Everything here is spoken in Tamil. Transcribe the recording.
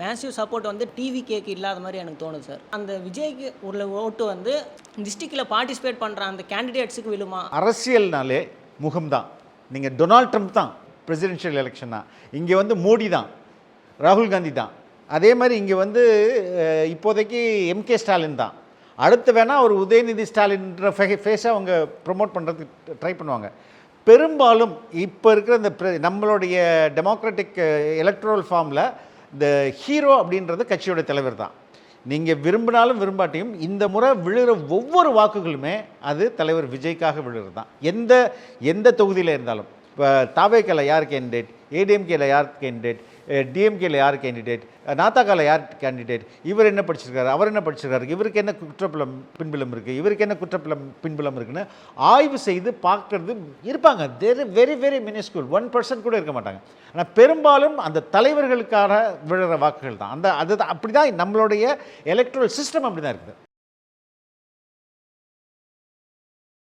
மேசிவ் சப்போர்ட் வந்து டிவி கேக்கு இல்லாத மாதிரி எனக்கு தோணுது சார். அந்த விஜய்க்கு உள்ள ஓட்டு வந்து டிஸ்ட்ரிக்டில் பார்ட்டிசிபேட் பண்ணுற அந்த கேண்டிடேட்ஸுக்கு விழுமா? அரசியல்னாலே முகம்தான். நீங்கள் டொனால்ட் ட்ரம்ப் தான் பிரசிடென்ஷியல் எலெக்ஷன்னா, இங்கே வந்து மோடி தான், ராகுல் காந்தி தான். அதே மாதிரி இங்கே வந்து இப்போதைக்கு எம்கே ஸ்டாலின் தான். அடுத்து வேணால் ஒரு உதயநிதி ஸ்டாலின்ற ஃபேஸை அவங்க ப்ரொமோட் பண்ணுறதுக்கு ட்ரை பண்ணுவாங்க. பெரும்பாலும் இப்போ இருக்கிற இந்த நம்மளுடைய டெமோக்ராட்டிக் எலக்ட்ரல் ஃபார்மில் இந்த ஹீரோ அப்படின்றது கட்சியோட தலைவர் தான். நீங்கள் விரும்பினாலும் விரும்பாட்டியும் இந்த முறை விழுகிற ஒவ்வொரு வாக்குகளுமே அது தலைவர் விஜய்க்காக விழுகிறது தான். எந்த தொகுதியில் இருந்தாலும். இப்போ தாவேக்கால யார் கேண்டிடேட், ஏடிஎம்கேல யார் கேண்டிடேட், டிஎம்கேல யார் கேண்டிடேட், நாத்தாக்கால யார் கேண்டிடேட், இவர் என்ன படிச்சிருக்காரு, அவர் என்ன படிச்சிருக்காரு, இவருக்கு என்ன குற்றப்பிலம் பின்புலம் இருக்குது, இவருக்கு என்ன பின்புலம் இருக்குன்னு ஆய்வு செய்து பார்க்கறது இருப்பாங்க. வெரி வெரி மினிஸ்கூல் 1% கூட இருக்க மாட்டாங்க. ஆனால் பெரும்பாலும் அந்த தலைவர்களுக்கான விழுற வாக்குகள் தான். அப்படி தான் நம்மளுடைய எலக்ட்ரல் சிஸ்டம் அப்படி தான் இருக்குது.